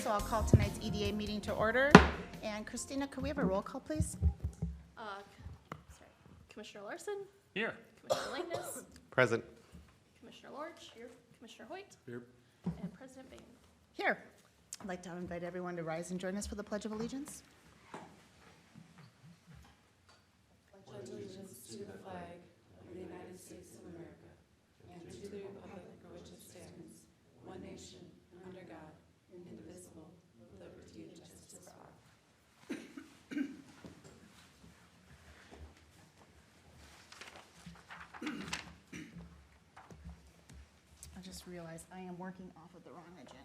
so I'll call tonight's EDA meeting to order. And Christina, could we have a roll call, please? Sorry. Commissioner Larson, Here. Commissioner Langness, Present. Commissioner Lorch, here. Commissioner Hoyt, Here. and President Bain. Here. I'd like to invite everyone to rise and join us for the Pledge of Allegiance. Pledge allegiance to the flag of the United States of America and to the republic for which it stands, one nation, under God, indivisible, with liberty and justice for all. I just realized I am working off of the wrong agenda.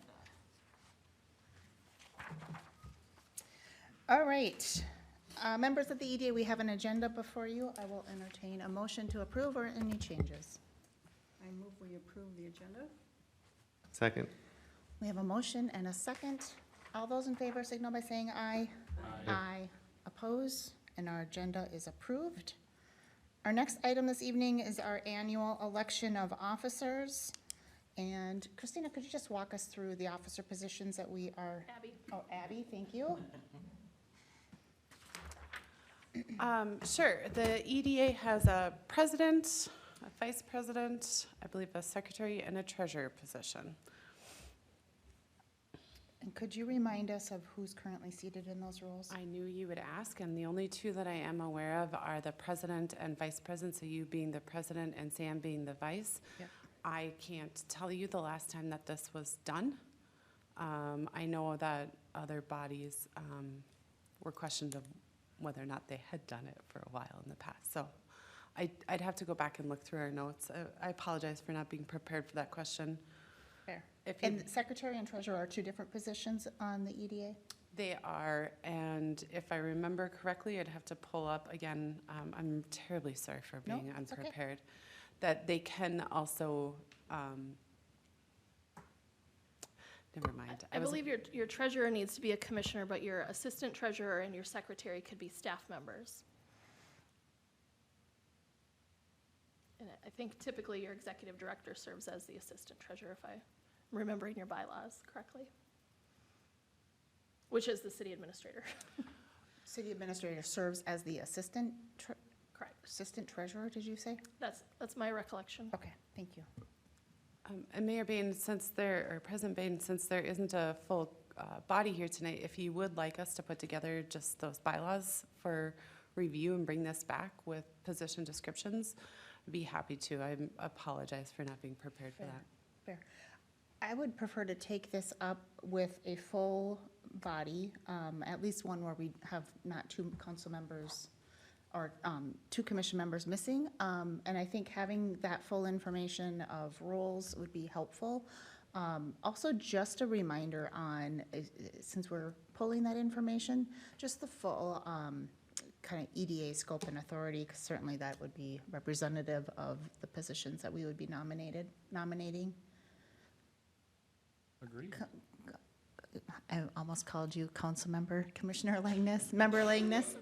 All right. Members of the EDA, we have an agenda before you. I will entertain a motion to approve or any changes. I move we approve the agenda. Second. We have a motion and a second. All those in favor signal by saying aye. Aye. Aye. Oppose, and our agenda is approved. Our next item this evening is our annual election of officers. And Christina, could you just walk us through the officer positions that we are? Abby. Oh, Abby, thank you. Sure. The EDA has a president, a vice president, I believe a secretary, and a treasurer position. And could you remind us of who's currently seated in those roles? I knew you would ask, and the only two that I am aware of are the president and vice president, so you being the president and Sam being the vice. Yep. I can't tell you the last time that this was done. I know that other bodies were questioned of whether or not they had done it for a while in the past. So I'd have to go back and look through our notes. I apologize for not being prepared for that question. Fair. If you, And secretary and treasurer are two different positions on the EDA? they are, and if I remember correctly, I'd have to pull up again. I'm terribly sorry for No, being it's okay. unprepared. That they can also, never mind. I believe your treasurer needs to be a commissioner, but your assistant treasurer and your secretary could be staff members. And I think typically your executive director serves as the assistant treasurer, if I'm remembering your bylaws correctly, which is the city administrator. City administrator serves as the assistant Correct. assistant treasurer, did you say? That's my recollection. Okay, thank you. And Mayor Bain, or President Bain, since there isn't a full body here tonight, if you would like us to put together just those bylaws for review and bring this back with position descriptions, I'd be happy to. I apologize for not being prepared for that. Fair. I would prefer to take this up with a full body, at least one where we have not two council members or two commission members missing. And I think having that full information of roles would be helpful. Also, just a reminder on, since we're pulling that information, just the full kind of EDA scope and authority, because certainly that would be representative of the positions that we would be nominating. Agreed. I almost called you council member, Commissioner Langness, member Langness.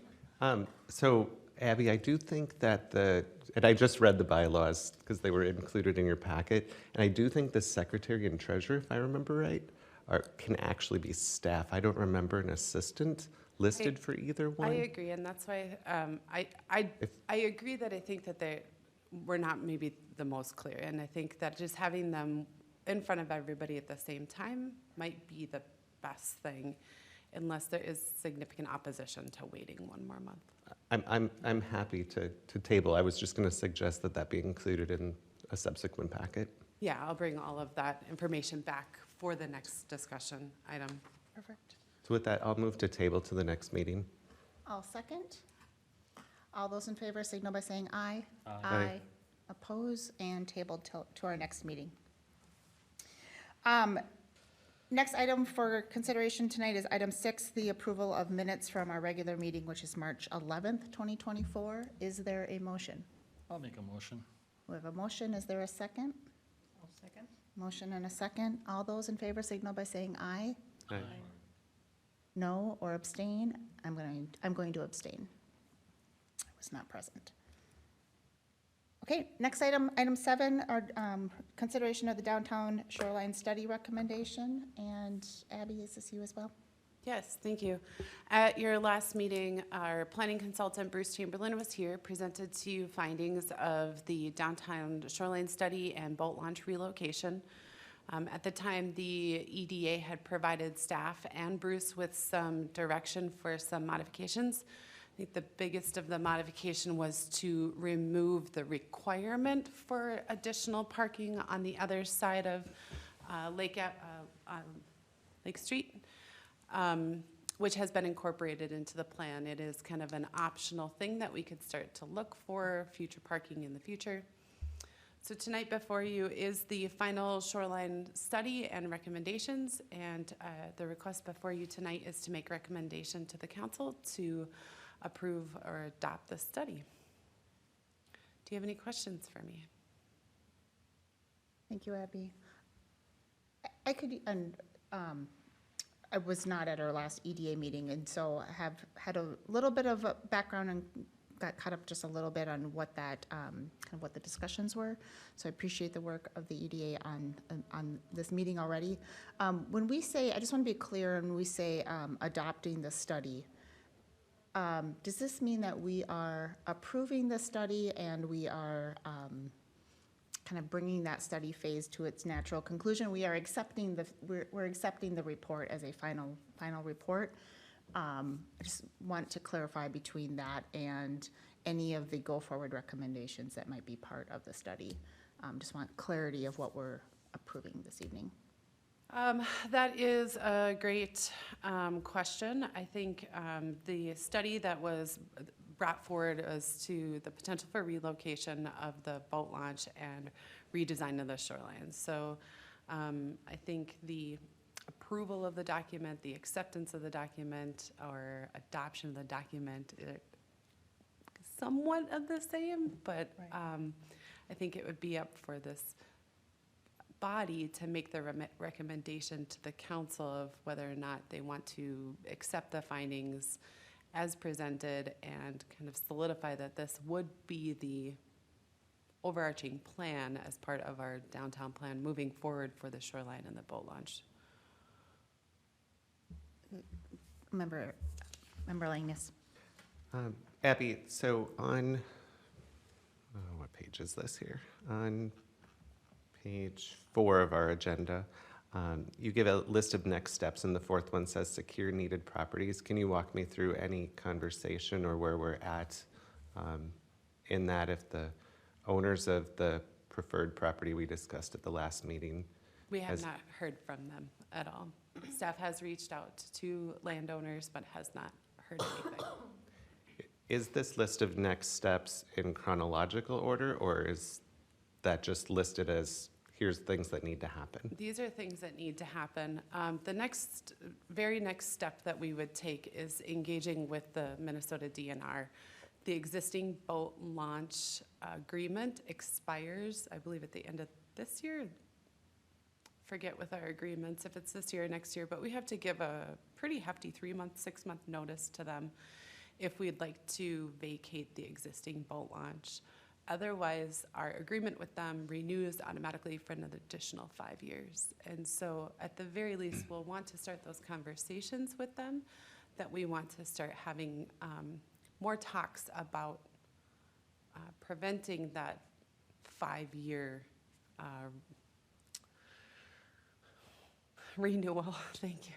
So Abby, I do think that and I just read the bylaws because they were included in your packet, and I do think the secretary and treasurer, if I remember right, can actually be staff. I don't remember an assistant listed for either one. I agree, and that's why I agree that I think that we're not maybe the most clear, and I think that just having them in front of everybody at the same time might be the best thing, unless there is significant opposition to waiting one more month. I'm happy to table. I was just going to suggest that be included in a subsequent packet. Yeah, I'll bring all of that information back for the next discussion item. Perfect. So with that, I'll move to table to the next meeting. I'll second. All those in favor signal by saying aye. Aye. Oppose, and tabled to our next meeting. Next item for consideration tonight is item 6, the approval of minutes from our regular meeting, which is March 11th, 2024. Is there a motion? I'll make a motion. We have a motion. Is there a second? I'll second. Motion and a second. All those in favor signal by saying aye. Aye. No, or abstain? I'm going to abstain. I was not present. Okay, next item, item 7, our consideration of the downtown shoreline study recommendation. And Abby, is this you as well? Yes, thank you. At your last meeting, our planning consultant, Bruce Chamberlain, was here, presented to you findings of the downtown shoreline study and boat launch relocation. At the time, the EDA had provided staff and Bruce with some direction for some modifications. I think the biggest of the modification was to remove the requirement for additional parking on the other side of Lake Street, which has been incorporated into the plan. It is kind of an optional thing that we could start to look for future parking in the future. So tonight before you is the final shoreline study and recommendations, and the request before you tonight is to make recommendation to the council to approve or adopt the study. Do you have any questions for me? Thank you, Abby. I could, and I was not at our last EDA meeting, and so I have had a little bit of a background and got caught up just a little bit on what that, kind of what the discussions were. So I appreciate the work of the EDA on this meeting already. When we say, I just want to be clear, when we say adopting the study, does this mean that we are approving the study and we are kind of bringing that study phase to its natural conclusion? We are accepting we're accepting the report as a final report. I just want to clarify between that and any of the go-forward recommendations that might be part of the study. Just want clarity of what we're approving this evening. That is a great question. I think the study that was brought forward as to the potential for relocation of the boat launch and redesign of the shoreline. So I think the approval of the document, the acceptance of the document, or adoption of the document, somewhat of the same, but Right. I think it would be up for this body to make the recommendation to the council of whether or not they want to accept the findings as presented and kind of solidify that this would be the overarching plan as part of our downtown plan moving forward for the shoreline and the boat launch. Member Langness. Abby, so on, what page is this here? On page 4 of our agenda, you give a list of next steps, and the fourth one says secure needed properties. Can you walk me through any conversation or where we're at in that, if the owners of the preferred property we discussed at the last meeting? We have not heard from them at all. Staff has reached out to landowners, but has not heard anything. Is this list of next steps in chronological order, or is that just listed as here's things that need to happen? These are things that need to happen. The very next step that we would take is engaging with the Minnesota DNR. The existing boat launch agreement expires, I believe, at the end of this year. Forget with our agreements if it's this year or next year, but we have to give a pretty hefty 3-month, 6-month notice to them if we'd like to vacate the existing boat launch. Otherwise, our agreement with them renews automatically for an additional 5 years. And so at the very least, we'll want to start those conversations with them, that we want to start having more talks about preventing that 5-year renewal, thank you,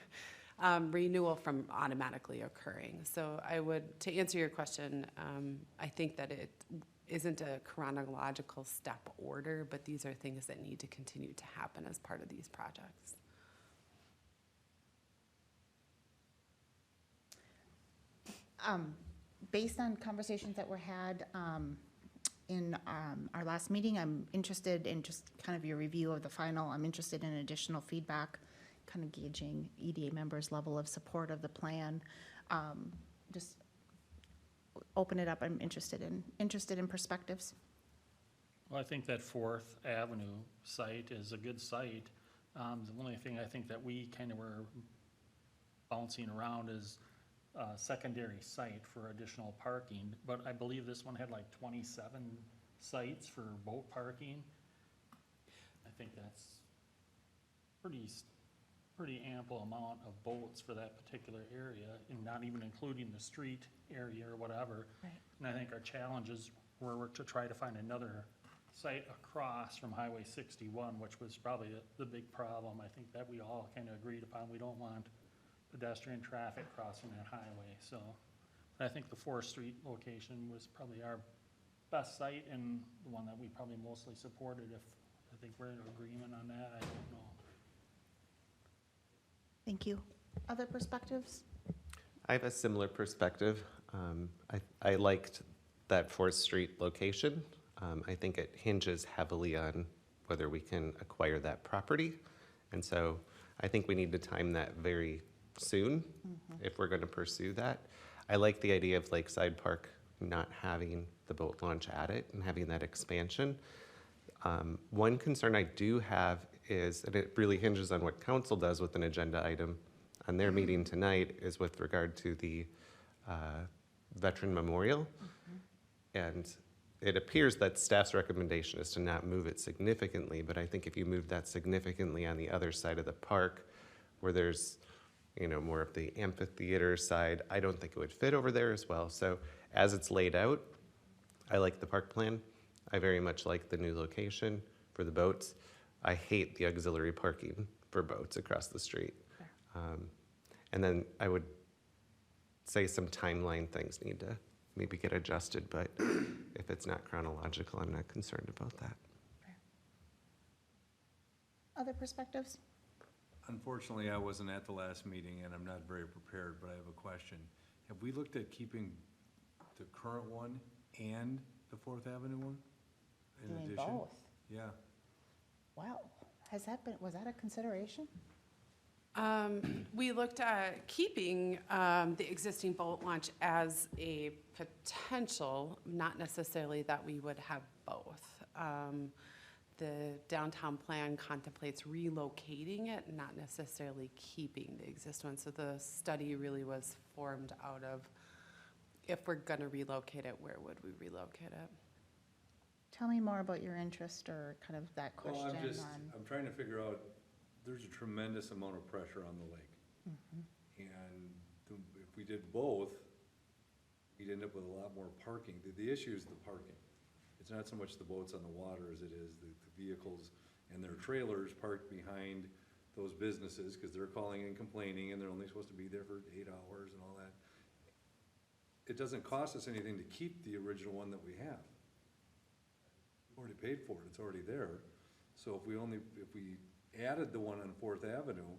renewal from automatically occurring. So to answer your question, I think that it isn't a chronological step order, but these are things that need to continue to happen as part of these projects. Based on conversations that were had in our last meeting, I'm interested in just kind of your review of the final. I'm interested in additional feedback, kind of gauging EDA members' level of support of the plan. Just open it up. I'm interested in perspectives. Well, I think that Fourth Avenue site is a good site. The only thing I think that we kind of were bouncing around is a secondary site for additional parking, but I believe this one had like 27 sites for boat parking. I think that's pretty ample amount of boats for that particular area, and not even including the street area or whatever. Right. And I think our challenges were to try to find another site across from Highway 61, which was probably the big problem. I think that we all kind of agreed upon. We don't want pedestrian traffic crossing that highway, so. I think the 4th Street location was probably our best site and the one that we probably mostly supported. If I think we're in agreement on that, I don't know. Thank you. Other perspectives? I have a similar perspective. I liked that 4th Street location. I think it hinges heavily on whether we can acquire that property. And so I think we need to time that very soon if we're going to pursue that. I like the idea of Lakeside Park not having the boat launch at it and having that expansion. One concern I do have is, and it really hinges on what council does with an agenda item on their meeting tonight, is with regard to the Veteran Memorial. And it appears that staff's recommendation is to not move it significantly, but I think if you move that significantly on the other side of the park, where there's, you know, more of the amphitheater side, I don't think it would fit over there as well. So as it's laid out, I like the park plan. I very much like the new location for the boats. I hate the auxiliary parking for boats across the street. And then I would say some timeline things need to maybe get adjusted, but if it's not chronological, I'm not concerned about that. Other perspectives? Unfortunately, I wasn't at the last meeting and I'm not very prepared, but I have a question. Have we looked at keeping the current one and the 4th Avenue one in Doing addition? both? Yeah. Wow. Was that a consideration? We looked at keeping the existing boat launch as a potential, not necessarily that we would have both. The downtown plan contemplates relocating it, not necessarily keeping the existing one. So the study really was formed out of, if we're gonna relocate it, where would we relocate it? Tell me more about your interest or kind of that question Well, on. I'm trying to figure out, there's a tremendous amount of pressure on the lake. And if we did both, we'd end up with a lot more parking. The issue is the parking. It's not so much the boats on the water as it is the vehicles and their trailers parked behind those businesses, because they're calling and complaining and they're only supposed to be there for 8 hours and all that. It doesn't cost us anything to keep the original one that we have. We've already paid for it, it's already there. So if we added the one on 4th Avenue,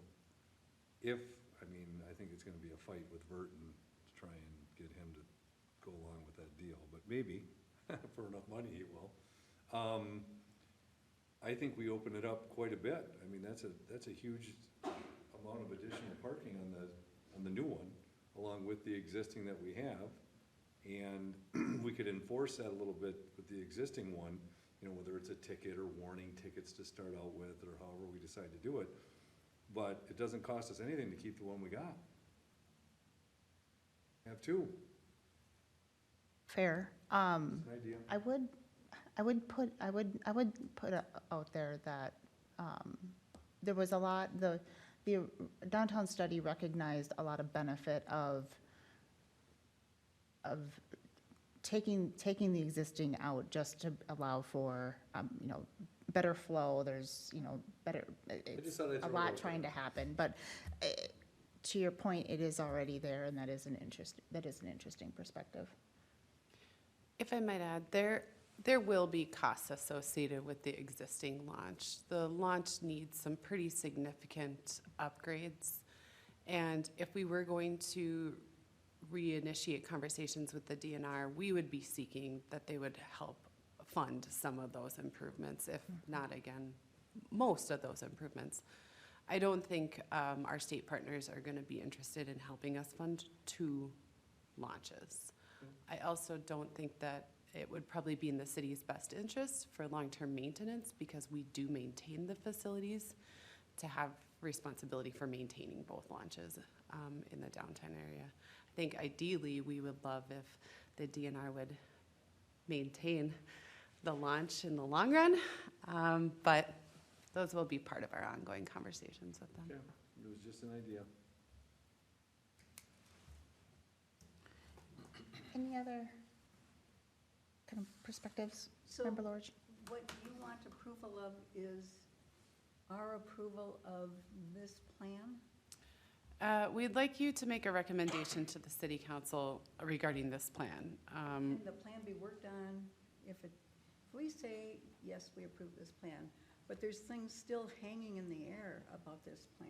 I think it's gonna be a fight with Burton to try and get him to go along with that deal, but maybe, for enough money he will. I think we open it up quite a bit. I mean, that's a huge amount of additional parking on the new one, along with the existing that we have. And we could enforce that a little bit with the existing one, you know, whether it's a ticket or warning tickets to start out with, or however we decide to do it. But it doesn't cost us anything to keep the one we got. Have two. Fair. It's an idea. I would put out there that there was a lot, the downtown study recognized a lot of benefit of taking the existing out just to allow for, better flow. There's, it's a lot trying to happen, but to your point, it is already there, and that is an interesting perspective. If I might add, there will be costs associated with the existing launch. The launch needs some pretty significant upgrades. And if we were going to reinitiate conversations with the DNR, we would be seeking that they would help fund some of those improvements, if not, again, most of those improvements. I don't think our state partners are going to be interested in helping us fund 2 launches. I also don't think that it would probably be in the city's best interest for long-term maintenance, because we do maintain the facilities, to have responsibility for maintaining both launches in the downtown area. I think ideally we would love if the DNR would maintain the launch in the long run, but those will be part of our ongoing conversations with them. Okay, it was just an idea. Any other kind of perspectives, So Member Lorge? what you want approval of is our approval of this plan? We'd like you to make a recommendation to the city council regarding this plan. Can the plan be worked on if we say, yes, we approve this plan, but there's things still hanging in the air about this plan?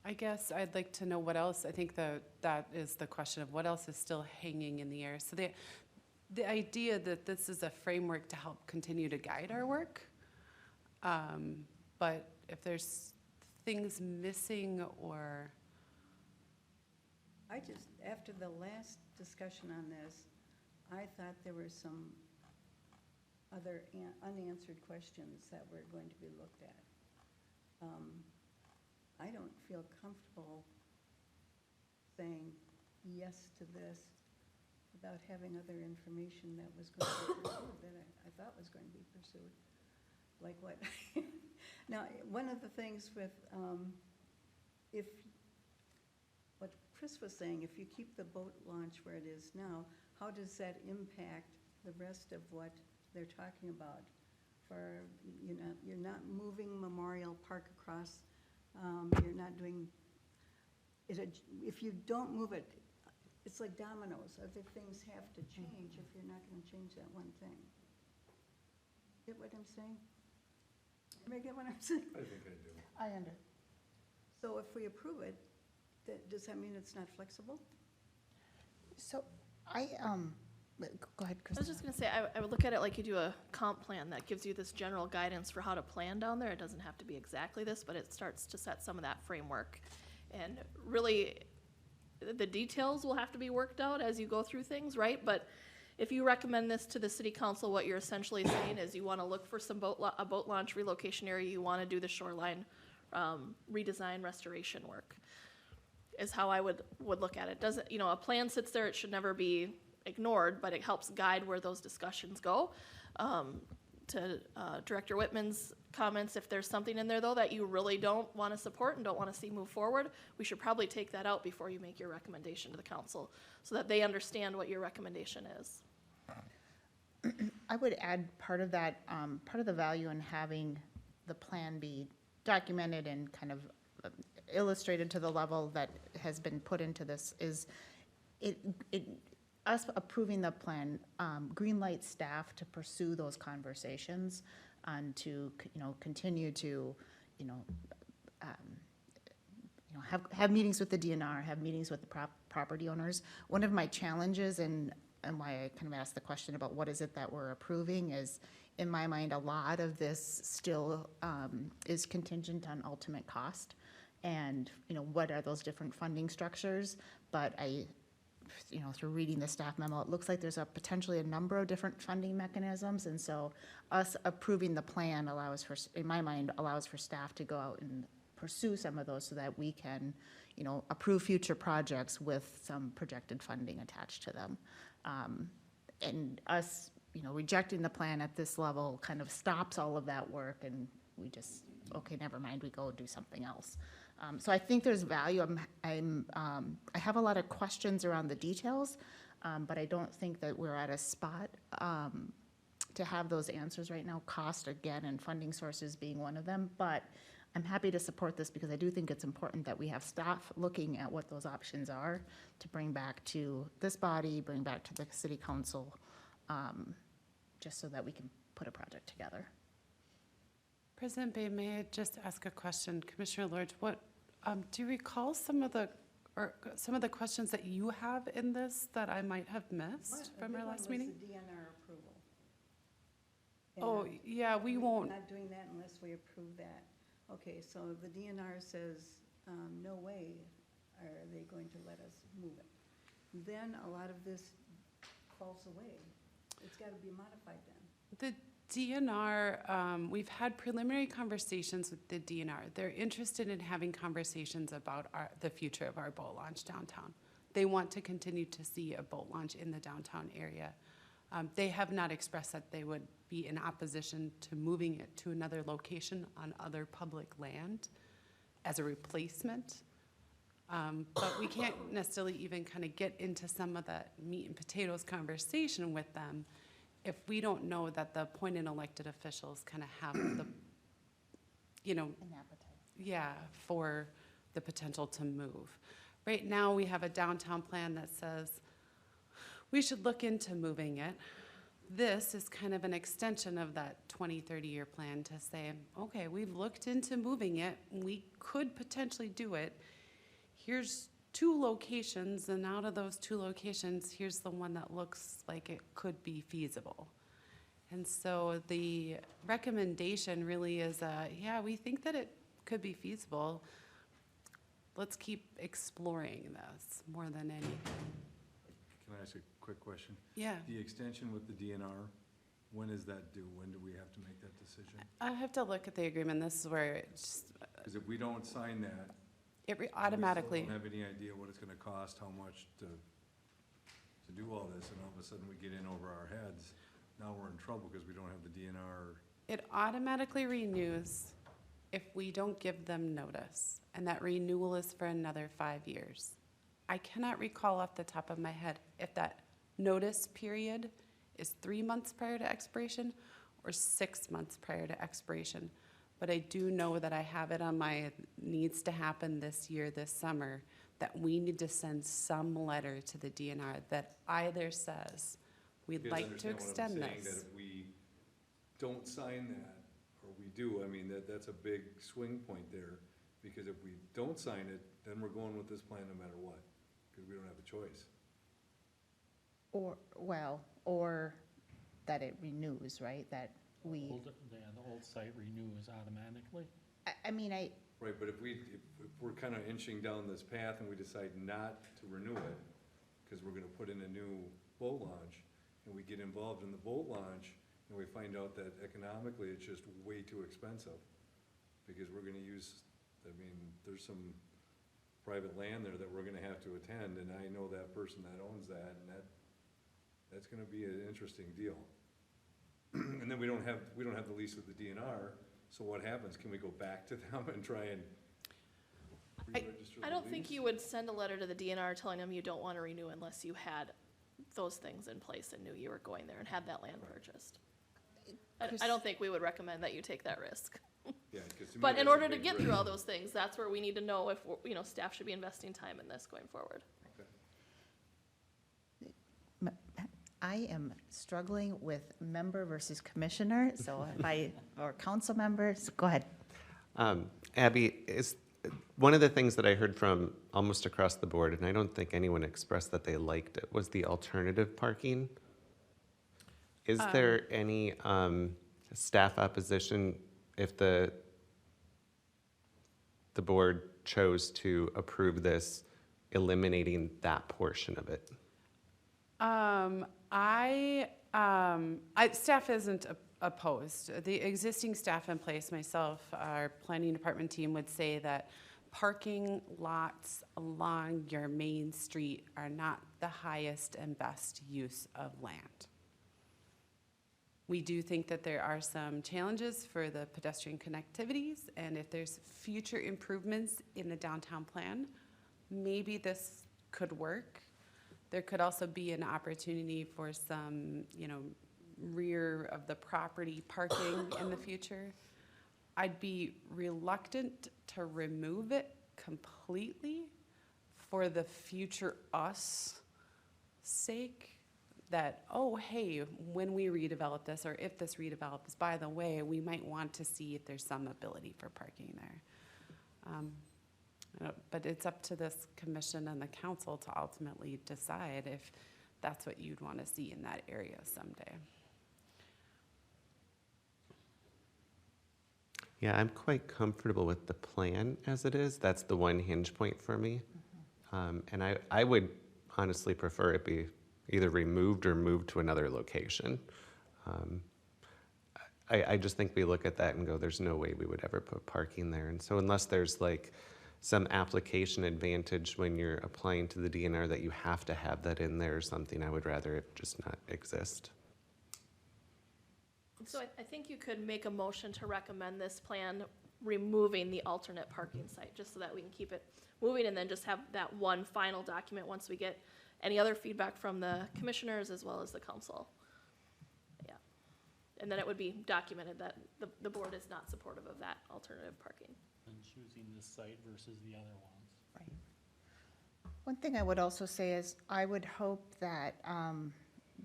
I guess I'd like to know what else, I think that is the question of what else is still hanging in the air. So the idea that this is a framework to help continue to guide our work, but if there's things missing or, After the last discussion on this, I thought there were some other unanswered questions that were going to be looked at. I don't feel comfortable saying yes to this without having other information that was going to be pursued, that I thought was going to be pursued. Like what? Now, one of the things with, what Chris was saying, if you keep the boat launch where it is now, how does that impact the rest of what they're talking about? For, you're not moving Memorial Park across, you're not doing, if you don't move it, it's like dominoes. Other things have to change if you're not going to change that one thing. Get what I'm saying? Anybody get what I'm saying? I think I do. I under. So if we approve it, does that mean it's not flexible? So I, go ahead, I Chris. was just gonna say, I would look at it like you do a comp plan that gives you this general guidance for how to plan down there. It doesn't have to be exactly this, but it starts to set some of that framework. And really, the details will have to be worked out as you go through things, right? But if you recommend this to the city council, what you're essentially saying is you wanna look for some a boat launch relocation area, you wanna do the shoreline redesign restoration work, is how I would look at it. Doesn't, a plan sits there, it should never be ignored, but it helps guide where those discussions go. To Director Whitman's comments, if there's something in there though that you really don't want to support and don't want to see move forward, we should probably take that out before you make your recommendation to the council so that they understand what your recommendation is. I would add part of that, part of the value in having the plan be documented and kind of illustrated to the level that has been put into this is us approving the plan, greenlight staff to pursue those conversations and to, continue to, have meetings with the DNR, have meetings with the property owners. One of my challenges and why I kind of asked the question about what is it that we're approving is, in my mind, a lot of this still is contingent on ultimate cost and, what are those different funding structures. But through reading the staff memo, it looks like there's potentially a number of different funding mechanisms. And so us approving the plan in my mind, allows for staff to go out and pursue some of those so that we can, approve future projects with some projected funding attached to them. And us, rejecting the plan at this level kind of stops all of that work and we just, okay, never mind, we go do something else. So I think there's value. I have a lot of questions around the details, but I don't think that we're at a spot to have those answers right now. Cost, again, and funding sources being one of them. But I'm happy to support this because I do think it's important that we have staff looking at what those options are to bring back to this body, bring back to the city council, just so that we can put a project together. President Bay, may I just ask a question? Commissioner Lorge, what, do you recall some of the questions that you have in this that I might have missed from our last meeting? The DNR approval. Oh, And yeah, we won't. We're not doing that unless we approve that. Okay, so the DNR says, no way are they going to let us move it. Then a lot of this falls away. It's got to be modified then. The DNR, we've had preliminary conversations with the DNR. They're interested in having conversations about the future of our boat launch downtown. They want to continue to see a boat launch in the downtown area. They have not expressed that they would be in opposition to moving it to another location on other public land as a replacement. But we can't necessarily even kind of get into some of that meat and potatoes conversation with them if we don't know that the appointed elected officials kind of have the, An appetite. yeah, for the potential to move. Right now, we have a downtown plan that says we should look into moving it. This is kind of an extension of that 20, 30-year plan to say, okay, we've looked into moving it. We could potentially do it. Here's 2 locations, and out of those 2 locations, here's the one that looks like it could be feasible. And so the recommendation really is, yeah, we think that it could be feasible. Let's keep exploring this more than anything. Can I ask a quick question? Yeah. The extension with the DNR, when is that due? When do we have to make that decision? I have to look at the agreement. This is where it's, Because if we don't sign that, automatically. we still don't have any idea what it's gonna cost, how much to do all this, and all of a sudden we get in over our heads. Now we're in trouble because we don't have the DNR. It automatically renews if we don't give them notice, and that renewal is for another 5 years. I cannot recall off the top of my head if that notice period is 3 months prior to expiration or 6 months prior to expiration. But I do know that I have it on my needs to happen this year, this summer, that we need to send some letter to the DNR that either says, we'd You guys like to understand what I'm extend saying? this. That if we don't sign that, or we do, I mean, that's a big swing point there. Because if we don't sign it, then we're going with this plan no matter what, because we don't have a choice. Or that it renews, right? That we, The old site renews automatically. I mean, Right, but if we're kind of inching down this path and we decide not to renew it, because we're gonna put in a new boat launch, and we get involved in the boat launch, and we find out that economically it's just way too expensive, because we're gonna use, I mean, there's some private land there that we're gonna have to attend, and I know that person that owns that, and that's gonna be an interesting deal. And then we don't have the lease with the DNR, so what happens? Can we go back to them and try and re-register the I don't think lease? you would send a letter to the DNR telling them you don't want to renew unless you had those things in place and knew you were going there and had that land purchased. I don't think we would recommend that you take that risk. Yeah, 'cause to me, But in that's a order to big get risk. through all those things, that's where we need to know if, staff should be investing time in this going forward. I am struggling with member versus commissioner, so or council members, go ahead. Abby, is one of the things that I heard from almost across the board, and I don't think anyone expressed that they liked it, was the alternative parking. Is there any staff opposition if the board chose to approve this, eliminating that portion of it? Staff isn't opposed. The existing staff in place, myself, our planning department team would say that parking lots along your main street are not the highest and best use of land. We do think that there are some challenges for the pedestrian connectivities, and if there's future improvements in the downtown plan, maybe this could work. There could also be an opportunity for some, rear of the property parking in the future. I'd be reluctant to remove it completely for the future us sake, that, oh, hey, when we redevelop this, or if this redevelops, by the way, we might want to see if there's some ability for parking there. But it's up to this commission and the council to ultimately decide if that's what you'd want to see in that area someday. Yeah, I'm quite comfortable with the plan as it is. That's the one hinge point for me. And I would honestly prefer it be either removed or moved to another location. I just think we look at that and go, there's no way we would ever put parking there. And so unless there's like some application advantage when you're applying to the DNR that you have to have that in there or something, I would rather it just not exist. So I think you could make a motion to recommend this plan, removing the alternate parking site, just so that we can keep it moving, and then just have that one final document once we get any other feedback from the commissioners as well as the council. Yeah. And then it would be documented that the board is not supportive of that alternative parking. And choosing this site versus the other ones. Right. One thing I would also say is, I would hope that,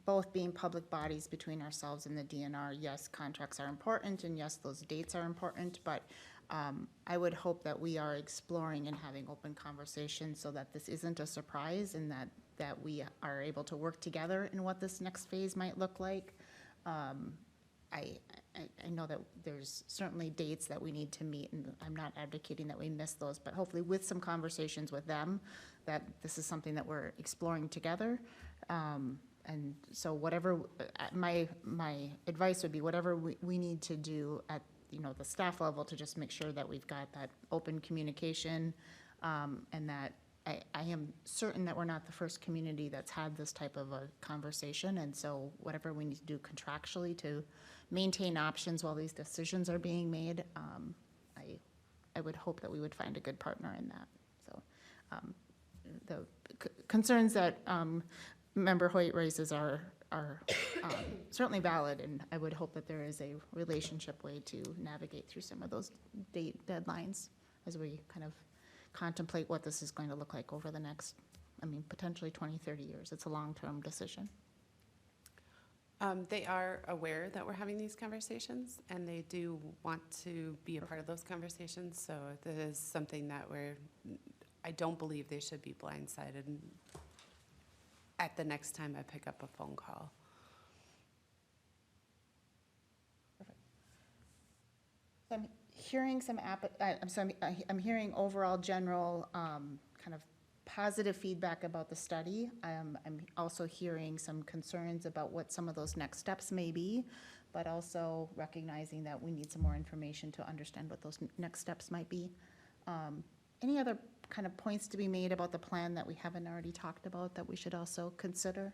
both being public bodies between ourselves and the DNR, yes, contracts are important, and yes, those dates are important, but I would hope that we are exploring and having open conversations so that this isn't a surprise, and that we are able to work together in what this next phase might look like. I know that there's certainly dates that we need to meet, and I'm not advocating that we miss those, but hopefully with some conversations with them, that this is something that we're exploring together. And so whatever, my advice would be, whatever we need to do at, the staff level to just make sure that we've got that open communication, and that I am certain that we're not the first community that's had this type of a conversation, and so whatever we need to do contractually to maintain options while these decisions are being made, I would hope that we would find a good partner in that. So the concerns that Member Hoyt raises are certainly valid, and I would hope that there is a relationship way to navigate through some of those deadlines as we kind of contemplate what this is going to look like over the next, potentially 20, 30 years. It's a long-term decision. They are aware that we're having these conversations, and they do want to be a part of those conversations, so that is something that I don't believe they should be blindsided at the next time I pick up a phone call. So I'm hearing I'm hearing overall general kind of positive feedback about the study. I'm also hearing some concerns about what some of those next steps may be, but also recognizing that we need some more information to understand what those next steps might be. Any other kind of points to be made about the plan that we haven't already talked about that we should also consider?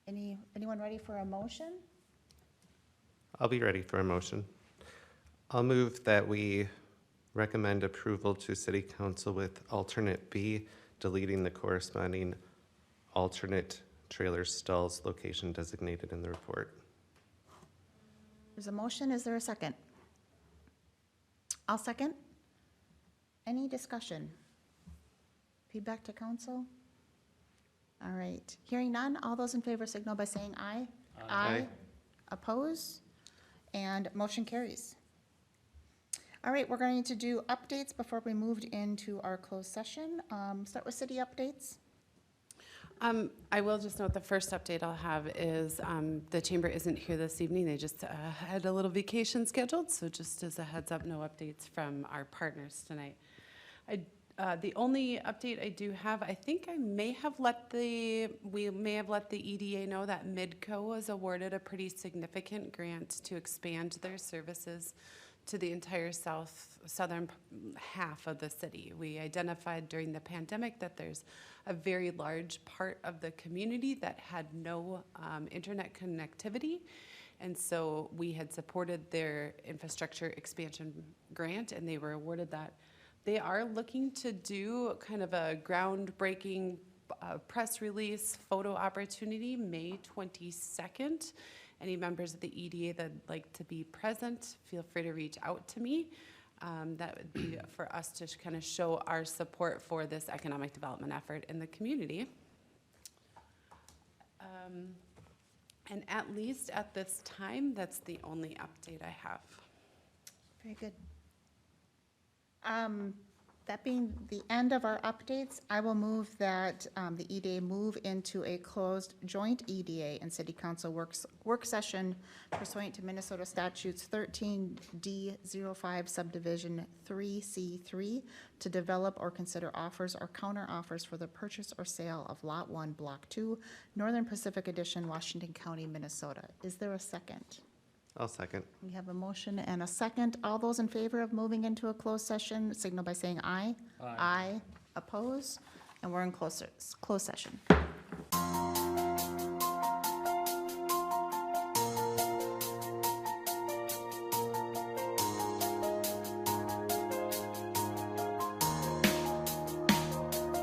Anyone ready for a motion? I'll be ready for a motion. I'll move that we recommend approval to City Council with alternate B, deleting the corresponding alternate trailer stalls location designated in the report. There's a motion. Is there a second? I'll second. Any discussion? Feedback to council? All right. Hearing none, all those in favor signal by saying aye. Aye. Oppose? And motion carries. All right, we're going to do updates before we moved into our closed session. Start with city updates. I will just note the first update I'll have is the chamber isn't here this evening. They just had a little vacation scheduled, so just as a heads up, no updates from our partners tonight. The only update I do have, I think we may have let the EDA know that Midco was awarded a pretty significant grant to expand their services to the entire southern half of the city. We identified during the pandemic that there's a very large part of the community that had no internet connectivity. And so we had supported their infrastructure expansion grant, and they were awarded that. They are looking to do kind of a groundbreaking press release photo opportunity May 22nd. Any members of the EDA that'd like to be present, feel free to reach out to me. That would be for us to kind of show our support for this economic development effort in the community. And at least at this time, that's the only update I have. Very good. That being the end of our updates, I will move that the EDA move into a closed joint EDA and City Council work session pursuant to Minnesota Statutes 13D05 subdivision 3C3 to develop or consider offers or counter offers for the purchase or sale of Lot 1, Block 2, Northern Pacific Edition, Washington County, Minnesota. Is there a second? I'll second. We have a motion and a second. All those in favor of moving into a closed session, signal by saying aye. Aye. Oppose? And we're in closed session.